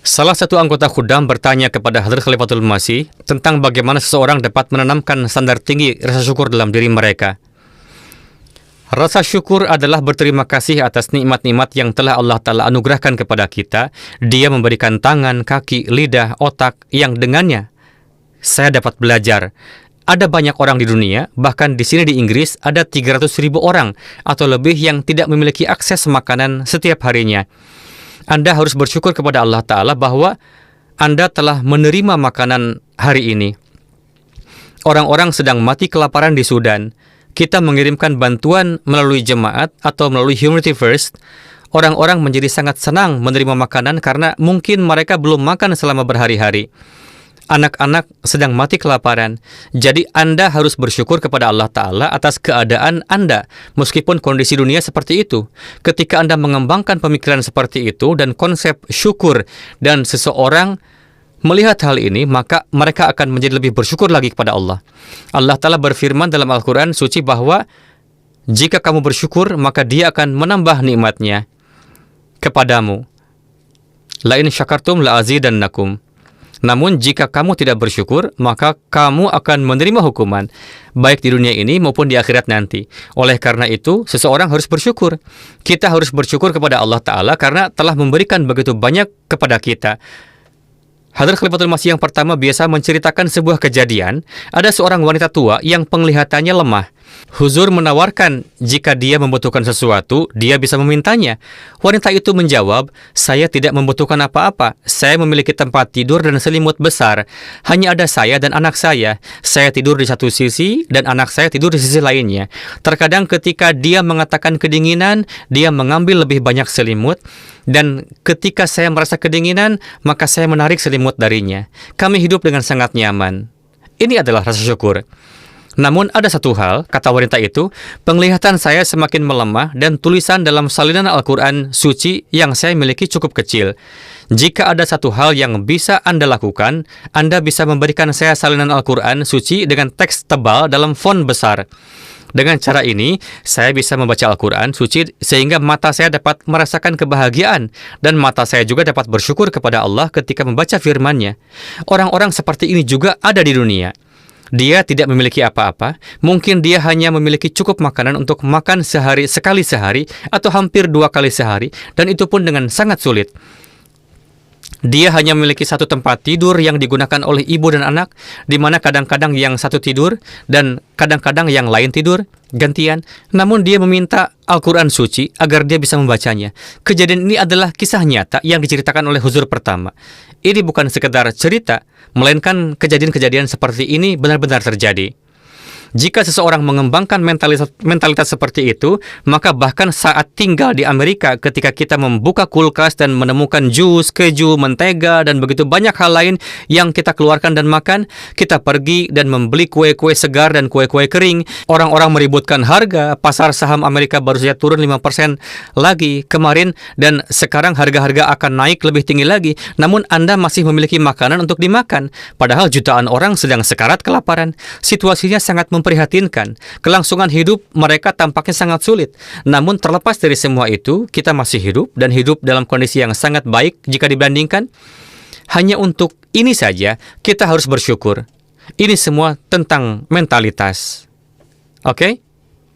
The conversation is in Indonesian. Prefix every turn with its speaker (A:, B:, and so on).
A: Salah satu anggota Khuddam bertanya kepada Hadrat Khalifatul Masih tentang bagaimana seseorang dapat menanamkan standar tinggi rasa syukur dalam diri mereka. Rasa syukur adalah berterima kasih atas nikmat-nikmat yang telah Allah Ta'ala anugerahkan kepada kita. Dia memberikan tangan, kaki, lidah, otak yang dengannya saya dapat belajar. Ada banyak orang di dunia, bahkan di sini di Inggris ada 300.000 orang atau lebih yang tidak memiliki akses makanan setiap harinya. Anda harus bersyukur kepada Allah Ta'ala bahwa Anda telah menerima makanan hari ini. Orang-orang sedang mati kelaparan di Sudan. Kita mengirimkan bantuan melalui jemaat atau melalui Humanity First. Orang-orang menjadi sangat senang menerima makanan karena mungkin mereka belum makan selama berhari-hari. Anak-anak sedang mati kelaparan. Jadi Anda harus bersyukur kepada Allah Ta'ala atas keadaan Anda, meskipun kondisi dunia seperti itu. Ketika Anda mengembangkan pemikiran seperti itu dan konsep syukur, dan seseorang melihat hal ini, maka mereka akan menjadi lebih bersyukur lagi kepada Allah. Allah Ta'ala berfirman dalam Al-Quran suci bahwa jika kamu bersyukur, maka Dia akan menambah nikmatnya kepadamu. La in syakartum la azidannakum. Namun jika kamu tidak bersyukur, maka kamu akan menerima hukuman, baik di dunia ini maupun di akhirat nanti. Oleh karena itu, seseorang harus bersyukur. Kita harus bersyukur kepada Allah Ta'ala karena telah memberikan begitu banyak kepada kita. Hadrat Khalifatul Masih yang pertama biasa menceritakan sebuah kejadian. Ada seorang wanita tua yang penglihatannya lemah. Huzur menawarkan jika dia membutuhkan sesuatu, dia bisa memintanya. Wanita itu menjawab, saya tidak membutuhkan apa-apa. Saya memiliki tempat tidur dan selimut besar. Hanya ada saya dan anak saya. Saya tidur di satu sisi dan anak saya tidur di sisi lainnya. Terkadang ketika dia mengatakan kedinginan, dia mengambil lebih banyak selimut. Dan ketika saya merasa kedinginan, maka saya menarik selimut darinya. Kami hidup dengan sangat nyaman. Ini adalah rasa syukur. Namun ada satu hal, kata wanita itu, penglihatan saya semakin melemah dan tulisan dalam salinan Al-Quran suci yang saya miliki cukup kecil. Jika ada satu hal yang bisa Anda lakukan, Anda bisa memberikan saya salinan Al-Quran suci dengan teks tebal dalam font besar. Dengan cara ini, saya bisa membaca Al-Quran suci sehingga mata saya dapat merasakan kebahagiaan dan mata saya juga dapat bersyukur kepada Allah ketika membaca firman-Nya. Orang-orang seperti ini juga ada di dunia. Dia tidak memiliki apa-apa, mungkin dia hanya memiliki cukup makanan untuk makan sekali sehari atau hampir 2 kali sehari, dan itu pun dengan sangat sulit. Dia hanya memiliki satu tempat tidur yang digunakan oleh ibu dan anak, di mana kadang-kadang yang satu tidur dan kadang-kadang yang lain tidur gantian. Namun dia meminta Al-Quran suci agar dia bisa membacanya. Kejadian ini adalah kisah nyata yang diceritakan oleh Huzur pertama. Ini bukan sekedar cerita, melainkan kejadian-kejadian seperti ini benar-benar terjadi. Jika seseorang mengembangkan mentalitas seperti itu, maka bahkan saat tinggal di Amerika, ketika kita membuka kulkas dan menemukan jus, keju, mentega, dan begitu banyak hal lain yang kita keluarkan dan makan, kita pergi dan membeli kue-kue segar dan kue-kue kering. Orang-orang meributkan harga, pasar saham Amerika baru saja turun 5% lagi kemarin, dan sekarang harga-harga akan naik lebih tinggi lagi. Namun Anda masih memiliki makanan untuk dimakan, padahal jutaan orang sedang sekarat kelaparan. Situasinya sangat memprihatinkan. Kelangsungan hidup mereka tampaknya sangat sulit. Namun terlepas dari semua itu, kita masih hidup dan hidup dalam kondisi yang sangat baik jika dibandingkan. Hanya untuk ini saja kita harus bersyukur. Ini semua tentang mentalitas. Oke?